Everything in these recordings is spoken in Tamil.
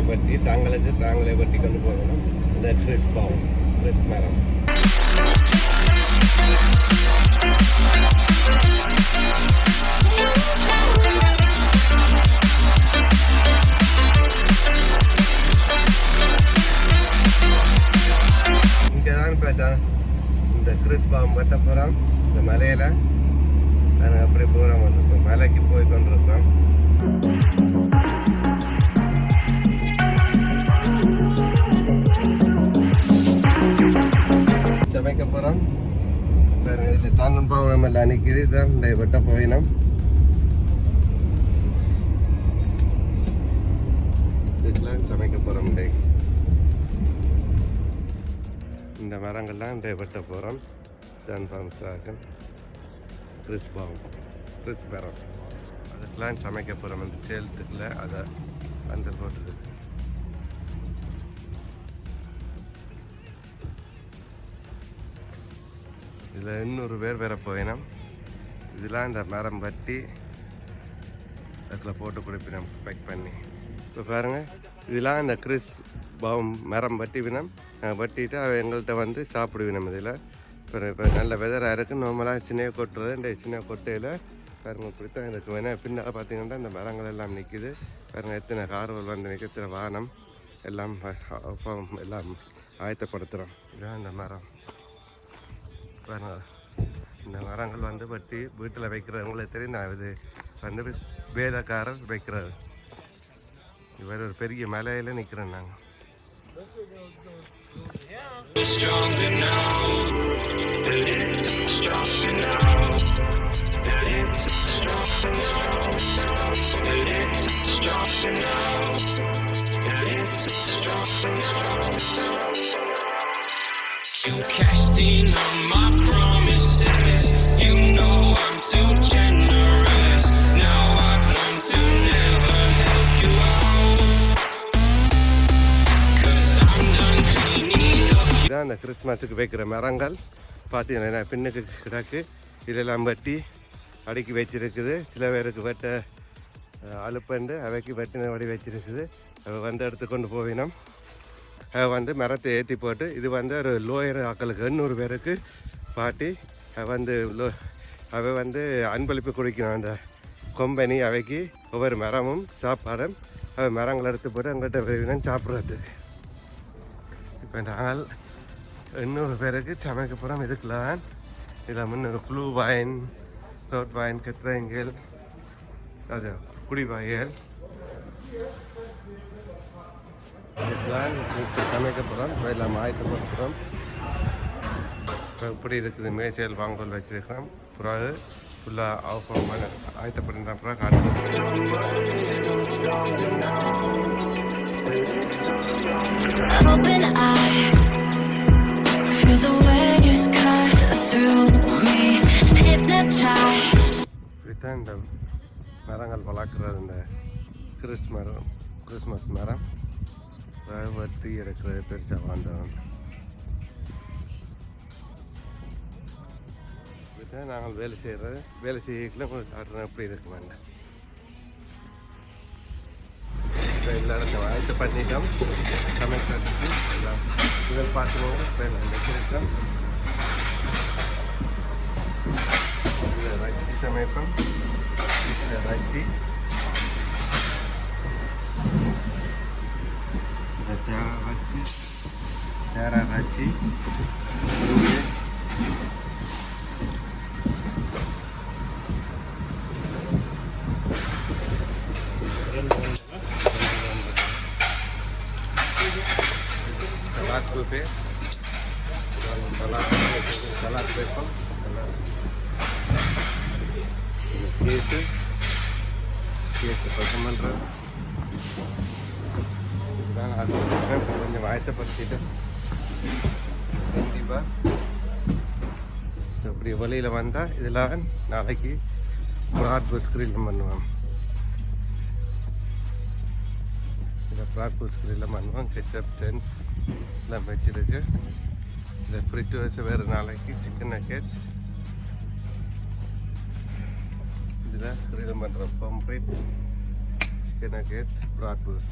வெட்டி தாங்களுக்கு தாங்களே வெட்டி கொண்டு போகணும். இந்த கிறிஸ் மரம் இங்கேதான் பார்த்தா இந்த கிறிஸ் பாம் வெட்ட போகிறோம். இந்த மலையில் நாங்கள் அப்படி போகிறோம். இப்போ மலைக்கு போய் கொண்டிருக்கோம். சமைக்க போகிறோம். வேறு இதில் தன்னம்பாவனம் எல்லாம் நிற்கிது. தான் இந்த வெட்ட போயினோம். இதுக்கெல்லாம் சமைக்க போகிறோம். இந்த மரங்கள்லாம் இந்த வெட்ட போகிறோம். தன்னம்பாவனம் கிறிஸ் மரம் அதுக்கெல்லாம் சமைக்க போகிறோம். அந்த சேலத்துக்குள்ள அதை அந்த போட்டுது. இதில் 200 பேர் வேற போயினோம். இதெல்லாம் இந்த மரம் வெட்டி அதில் போட்டு கொடுப்பினோம் பேக் பண்ணி. இப்போ பாருங்கள், இதெல்லாம் இந்த கிறிஸ் மரம் வெட்டிவினோம். வெட்டிட்டு எங்கள்கிட்ட வந்து சாப்பிடுவினோம். இதில் இப்போ நல்ல வெதராக இருக்குது. நார்மலாக சின்ன கொட்டுறது. இந்த சின்ன கொட்டையில் பாருங்க இப்படித்தான் இருக்குது. வேணா பின்னால் பார்த்தீங்கன்னா இந்த மரங்கள் எல்லாம் நிற்கிது. பாருங்கள் எத்தனை கார்கள் வந்து நிற்க, எத்தனை வானம் எல்லாம் எல்லாம் ஆயத்தப்படுத்துகிறோம். இதுதான் இந்த மரம். பாருங்க, இந்த மரங்கள் வந்து வெட்டி வீட்டில் வைக்கிறவங்களுக்கு தெரியும். இது வந்து வேதக்காரர் வைக்கிறது. இவர் ஒரு பெரிய மலையில் நிற்கிறோம் நாங்கள். You cashed in on my promises. You know I'm too generous. Now I've learned to never help you out. 'Cause I'm done cleaning up. இதான் அந்த கிறிஸ்மஸுக்கு வைக்கிற மரங்கள் பார்த்தீங்கன்னா பின்னுக்கு கிடக்கு. இதெல்லாம் வெட்டி அடுக்கி வச்சிருக்குது. சில பேருக்கு வெட்ட அலுப்பண்டு அவைக்கு வெட்டின வடி வச்சிருக்குது. அதை வந்து எடுத்துக்கொண்டு போவினோம். அதை வந்து மரத்தை ஏற்றி போட்டு இது வந்து ஒரு லோயர் ஆக்களுக்கு 800 பேருக்கு பாட்டி அவை வந்து அன்பளிப்பு கொடுக்கணும். அந்த கொம்பனி அவைக்கு ஒவ்வொரு மரமும் சாப்பாடும் அவை மரங்கள் எடுத்து போட்டு அங்கிட்ட வேணும் சாப்பிட்றதுக்கு. இப்போ நாங்கள் 800 பேருக்கு சமைக்க போகிறோம். இதுக்குலாம் இதில் முன்னே ப்ளூ வைன், ரோட் வைன், கத்திரங்கள், அது குடி வாயல் இதுதான் சமைக்க போகிறோம். எல்லாம் ஆயத்தப்படுத்துகிறோம். இப்போ இப்படி இருக்குது. மேசையில் வாங்கல் வச்சுருக்கிறோம். பிறகு ஃபுல்லாக அவசரமான ஆயத்தப்படுத்த பிறகு காட்டுறோம். இப்படித்தான் இந்த மரங்கள் வளர்க்குறது. இந்த கிறிஸ்மஸ் மரம் வெட்டி இருக்கிறது பெருசாக வாழ்ந்தவன். இதுதான் நாங்கள் வேலை செய்கிறது. வேலை செய்யல கொஞ்சம் சாப்பிட்றோம். எப்படி இருக்க வேண்டாம். இப்போ எல்லா இடத்துல ஆயத்து பண்ணிட்டோம். சமைக்கிறதுக்கு எல்லாம் முதல் பார்த்துக்கோங்க. இப்போ எல்லாம் வச்சிருக்கோம். இதில் வச்சு சமைப்போம். இதில் வச்சு தேரா வச்சு सलाद पे सलाद पेपर கேஸ் பசுமன்ற இதுதான். அது கொஞ்சம் ஆயத்தப்படுத்திட்டு கண்டிப்பாக இப்படி வெளியில் வந்தால் இதெல்லாம் நாளைக்கு ப்ராட்பூஸ் கிரில் பண்ணுவோம். இதை ப்ராட்பூஸ் கிரில் பண்ணுவோம். கெச்சப் சென்ஸ் எல்லாம் வச்சுருக்கு. இதை ஃப்ரிட்ஜ் வச்சு வேறு நாளைக்கு சிக்கன் நக்கெட்ஸ் இதில் கிரில் பண்ணுறோம். பம்ப்ரிட் சிக்கன் நக்கெட்ஸ் ப்ராட்பூஸ்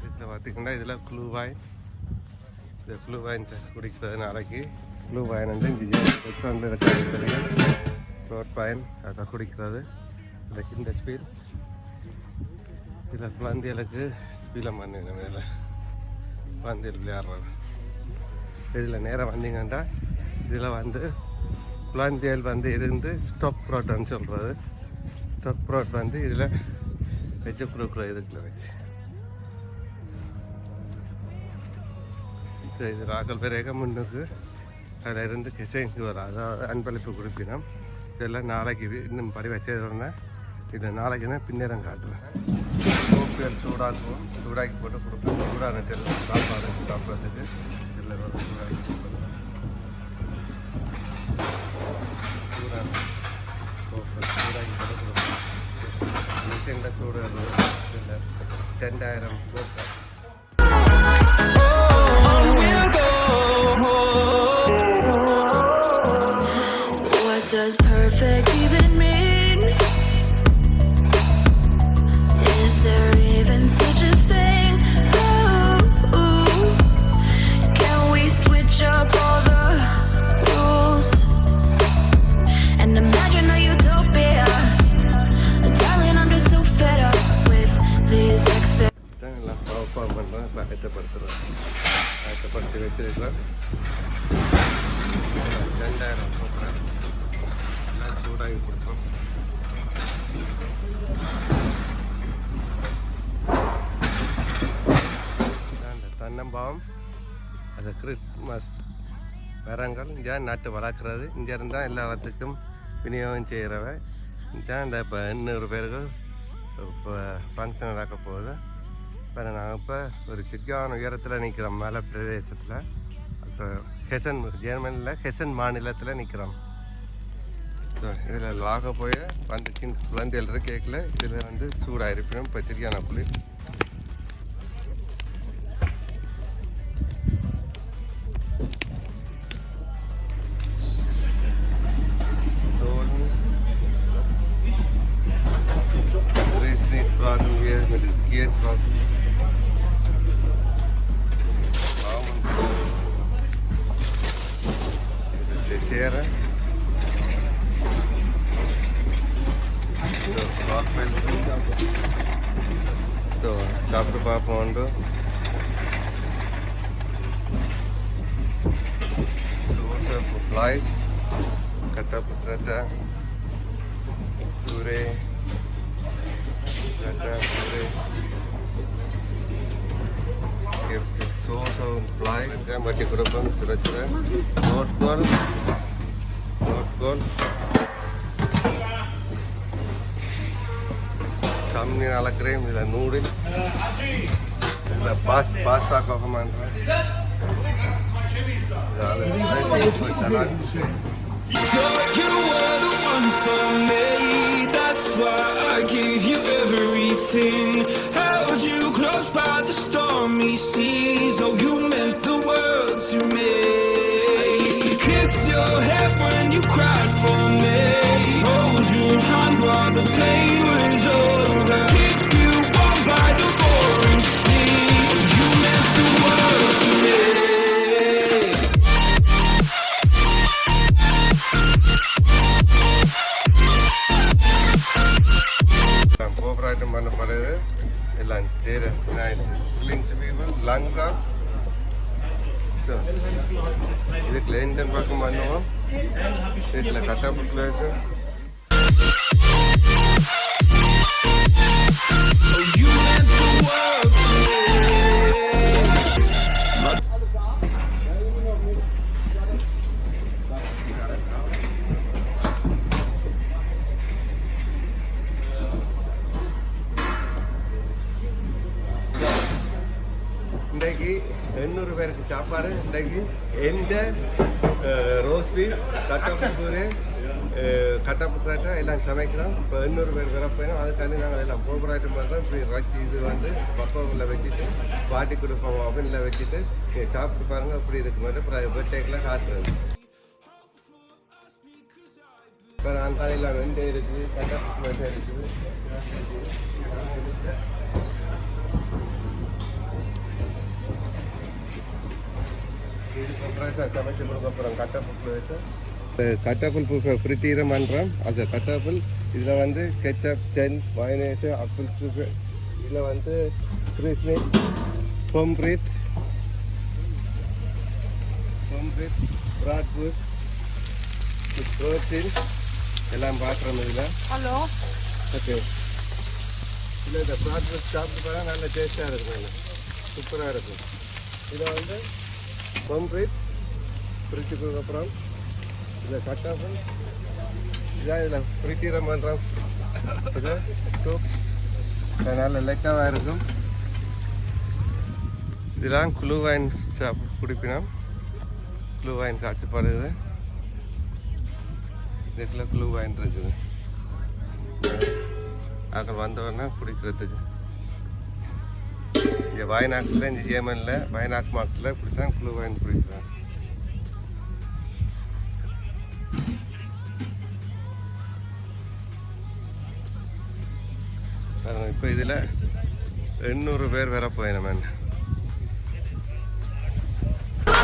இதில் பார்த்திங்கன்னா இதில் க்ளூ வாய், இந்த க்ளூ வாயின் குடிக்கிறது நாளைக்கு. க்ளூ வாயின் வந்து இங்கே ரெஸ்டாரண்ட்டில் இருக்காது, ரோட் வாயின் அதை குடிக்கிறது. இந்த ஸ்பீல் இதில் குழந்தைகளுக்கு ஸ்பீலம் பண்ணிடுறேன், இதில் குழந்தைகள் விளையாடுறது. இதில் நேராக வந்தீங்கன்னா இதில் வந்து குழந்தைகள் வந்து இருந்து ஸ்டாப் ப்ராட்னு சொல்கிறது. ஸ்டாப் ப்ராட் வந்து இதில் வச்சு கொடுக்குற இதுக்குள்ள வச்சு இது ராகல் பிறகு முன்னுக்கு அதில் இருந்து கிச்சனுக்கு வரும், அதாவது அன்பளிப்பு கொடுப்பினோம். இதெல்லாம் நாளைக்கு இன்னும் படி வச்சதுன்னா இதை நாளைக்குன்னா பின்னேரம் காட்டுவேன். கோப்பியல் சூடாக்குவோம், சூடாக்கி போட்டு கொடுப்போம். சூடான டெல்ல சாப்பாடு சாப்பிட்றதுக்கு இதில் சூடாக்கி கொடுப்போம். சூடான கோப்பியல் சூடாக்கி போட்டு கொடுப்போம். மிஷினில் சூடு இதில் 10,000 கோப்பியல். What does perfect even mean? Is there even such a thing? Ooh, can we switch up all the rules and imagine a utopia? Darling, I'm just so fed up with these expectations. எல்லாம் பர்ஃபார்ம் பண்ணுறேன், இப்போ ஆயத்தப்படுத்துகிறேன். ஆயத்தப்படுத்தி வச்சிருக்கிறேன். 2,000 போட்டுறேன். எல்லாம் சூடாகி கொடுப்போம். அந்த தென்னம்பாம், அது கிறிஸ்மஸ் மரங்கள் இங்கே நட்டு வளர்க்குறது. இங்கே இருந்தால் எல்லா இடத்துக்கும் விநியோகம் செய்கிறவ. இங்கே இந்த இப்போ 800 பேருக்கு இப்போ ஃபங்க்ஷன் நடக்க போகுது. இப்போ நாங்கள் இப்போ ஒரு சிக்கான உயரத்தில் நிற்கிறோம், மலை பிரதேசத்தில். ஹெசன், ஜெர்மனியில் ஹெசன் மாநிலத்தில் நிற்கிறோம். ஸோ இதில் லாக போய் வந்து குழந்தைகள் கேட்கல, இதில் வந்து சூடாக இருப்பினும் இப்போ சிரியான புளி. சாப்பிட்டு பார்ப்போம். Flies, kata-kata, puree, kata puree. So flies, saya mati kurang cura-cura. Not goal. Samni ala krem, ila noodle, ila pasta kau kemana? You were the one for me, that's why I gave you everything. Held you close by the stormy seas, oh you meant the world to me. I used to kiss your head when you cried for me, hold your hand while the pain was over, keep you warm by the roaring sea, you meant the world to me. பண்ணப்படுது எல்லாம் தேர லங்கா இதுக்கு லேண்டன் பக்கம் பண்ணுவோம். வீட்டில் கட்டாப்பு பிளேஸு இன்றைக்கு 800 பேருக்கு சாப்பாடு. இன்றைக்கு எந்த ரோஸ் பீஃப், கட்டப்புக்கூறு, கட்டப்புக்காட்டா எல்லாம் சமைக்கிறோம். இப்போ 800 பேர் வரப்போயிடும். அதுக்காண்டி நாங்கள் எல்லாம் போராட்டம் பண்ணுறோம். இப்படி வச்சு இது வந்து பக்கோவில் வச்சுட்டு பாட்டி கொடுப்போம், அவனில் வச்சுட்டு சாப்பிட்டு பாருங்கள் அப்படி இருக்கு மட்டும் பர்த்டேக்கெலாம் காட்டுறது. இப்போ அங்காலையில் வெண்டை இருக்குது, கட்டப்புல் வெண்டை இருக்குது. இதுக்கப்புறம் சமைச்சு கொடுக்கப்புறம் கட்டப்புல் வச்சு கட்டப்புல் ஃப்ரிட்டீரம் பண்ணுறோம். அது கட்டப்புல் இதில் வந்து கெச்சப், சென், மயனேஸு, அப்பிள் சூப்பு, இதில் வந்து கிறிஸ்மிஸ், பொம்ப்ரீட், பிராட்பூட், புரோட்டீன் எல்லாம் பார்க்குறோம் இதில். ஹலோ. ஓகே. இதில் இந்த பிராட்பூட் சாப்பிட்டு போனால் நல்ல டேஸ்ட்டாக இருக்கும், சூப்பராக இருக்கும். இதில் வந்து பொம்ப்ரீட் பிரிச்சுக்கு அப்புறம் இதில் கட்டாப்புல் இதான் இதில் ஃப்ரிட்டீரம் பண்ணுறோம். இது சூப் நல்ல லெக்காவாக இருக்கும். இதெல்லாம் குளு வைன் குடிப்பினோம். குளு வைன் காய்ச்சப்படுது. இதில் குளு வைன் இருக்குது. அங்கே வந்தவொடனே குடிக்கிறதுக்கு இங்கே வயநாட்டில், இங்கே ஜேமனில் வயநாட்டு மாட்டில் இப்படி தான் குளு வைன் குடிக்கிறாங்க. இப்போ இதில் 800 பேர் வர போயினோம்.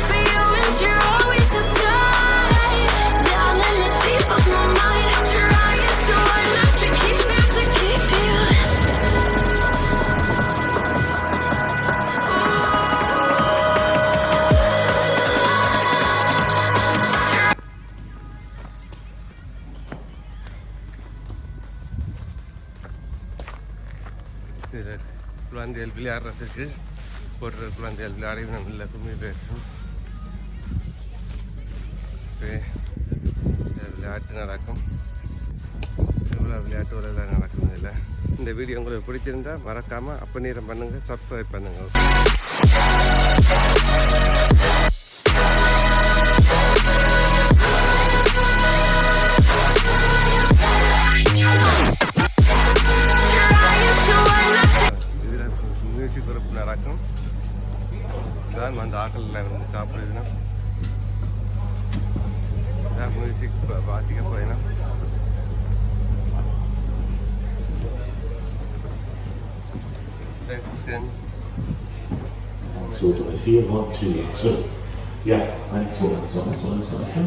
For you and you're always inside, down in the deep of my mind. Trying so hard not to keep you. குழந்தைகள் விளையாடுறதுக்கு போடுற குழந்தைகள் விளையாடினோம். இல்லை கும்மி பேசும் விளையாட்டு நடக்கும். எவ்வளோ விளையாட்டு எல்லாம் நடக்கும் இதில். இந்த வீடியோ உங்களுக்கு பிடிச்சிருந்தா மறக்காமல் அப்பநீரம் பண்ணுங்கள், சப்ஸ்கிரைப் பண்ணுங்கள். மியூசிக் குரூப் நடக்கும். தான் அந்த ஆக்களில் வந்து சாப்பிடுதுன்னா மியூசிக் வாசிக்க போயினா. Eins, zwei, drei, vier, 1, 2, 3. Ja, 1, 2, 1, 2, 1, 2, 1, 2.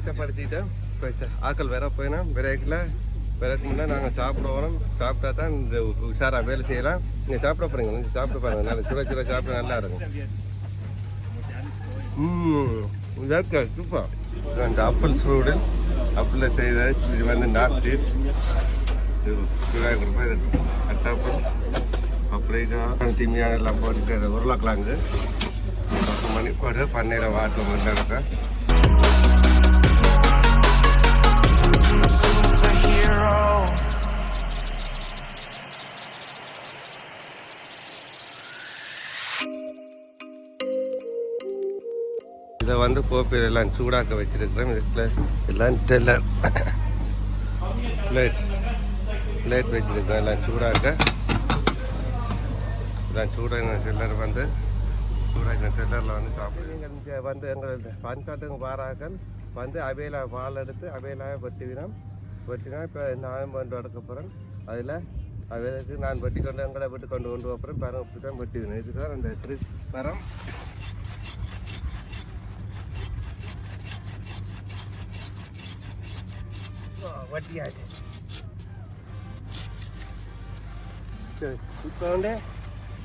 ஆயத்தப்படுத்திட்டோம். இப்போ ஆக்கள் வேற போயினோம். விரைக்கில் முன்னே நாங்கள் சாப்பிடுவோம். சாப்பிட்டா தான் இந்த உஷாராக வேலை செய்யலாம். நீங்கள் சாப்பிட போகிறீங்க, நீங்கள் சாப்பிட்டு பாருங்கள். நல்லா சுட சுட சாப்பிட நல்லா இருக்கும். இதாக சூப்பர். அந்த அப்பல் சூடு அப்பலில் செய்த இது வந்து நார்த் ஈஸ்ட் சூடாக கொடுப்போம். இது அட்டாப்பல் அப்புறம் திமியான எல்லாம் போட்டு அதை உருளைக்கிழங்கு 10 மணி போட்டு பண்ணையில் வாட்டு முன்னாடி இதை வந்து கோப்பையில் எல்லாம் சூடாக்க வச்சிருக்கிறோம். இதுக்குள்ள எல்லாம் டெல்லர் பிளேட் வச்சிருக்கிறோம். எல்லாம் சூடாக்க எல்லாம் சூடாக டெல்லர் வந்து சூடாக்கின டெல்லரில் வந்து சாப்பிடுங்க. இங்கே வந்து எங்கள் பஞ்சாட்டுங்க பாராக்கள் வந்து அவையில் பால் எடுத்து அவையிலாக வெட்டிவினோம். வெட்டினா இப்போ நான் வந்து எடுக்க போகிறேன். அதில் அவைகளுக்கு நான் வெட்டி கொண்டு எங்களை வெட்டி கொண்டு போகிறேன். பரம் இப்படி தான் வெட்டிவினேன். இதுக்கு தான் அந்த கிறிஸ் பரம் வட்டியாச்சு. சரி, இப்போ வந்து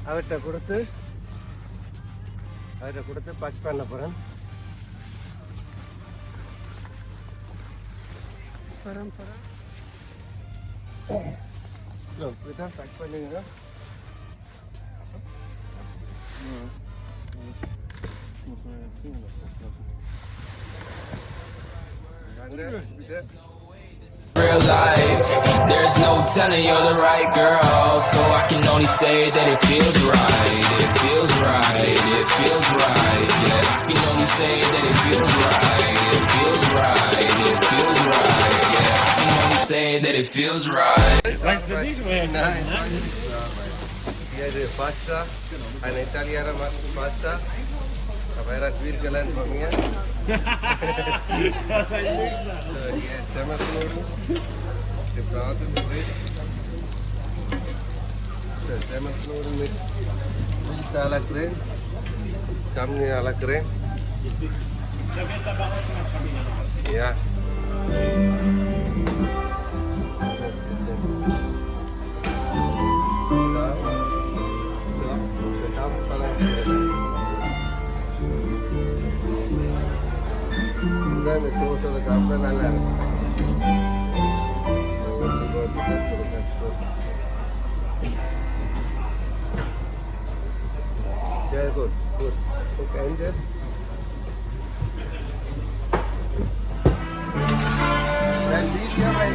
அவர்கிட்ட கொடுத்து பக் பண்ண போகிறேன். இப்படிதான் பக் பண்ணிங்க. Real life, there's no telling you're the right girl, so I can only say that it feels right, it feels right, it feels right, yeah, I can only say that it feels right, it feels right, it feels right, yeah, I can only say that it feels right. இது பாஸ்தா அண்ட் இட்டாலியான பாஸ்தா வேற வீர்கள்லாம் போவீங்க. செமஸ்லோடு செமஸ்லோடு மிக்ஸ் அளக்கிறேன், சம்னி அளக்கிறேன். யா இந்த சோஸோட சாப்பிட்டா நல்லா இருக்கும். Very good, good. Okay, and then video by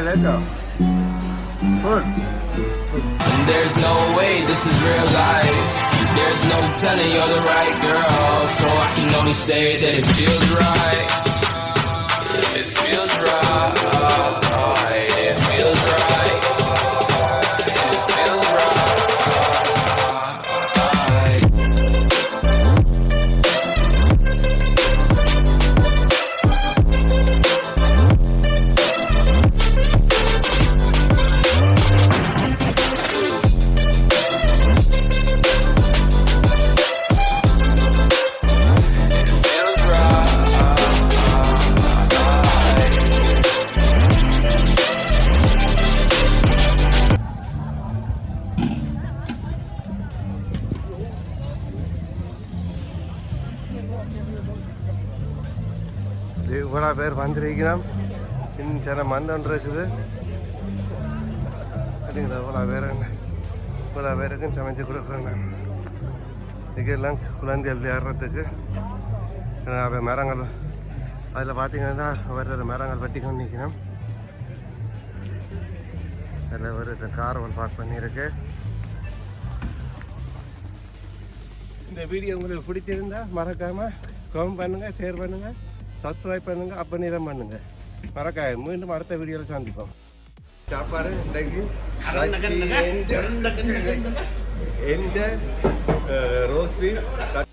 later. There's no way this is real life. There's no telling you're the right girl, so I can only say that it feels right. It feels right. It feels right. It feels right. இவ்வளோ பேர் வந்திருக்கிறோம். இன்னும் சில மந்தம் இருக்குது. அதுங்களா இவ்வளோ பேருக்கும் சமைச்சு கொடுக்குறேன். இதுக்கெல்லாம் குழந்தைகள் விளையாடுறதுக்கு மரங்கள் அதில் பார்த்தீங்கன்னா ஒரு மரங்கள் வெட்டி கொண்டு நிற்கணும். அதில் ஒரு கார்வல் பார்க் பண்ணியிருக்கு. இந்த வீடியோ உங்களுக்கு பிடிச்சிருந்தா மறக்காமல் கமெண்ட் பண்ணுங்கள், ஷேர் பண்ணுங்கள், சப்ஸ்கிரைப் பண்ணுங்கள், அப்போ நேரம் பண்ணுங்கள். மறக்காம மீண்டும் அடுத்த வீடியோவில் சந்திப்போம். சாப்பாடு இன்றைக்கு எந்த ரோஸ் பீஃப்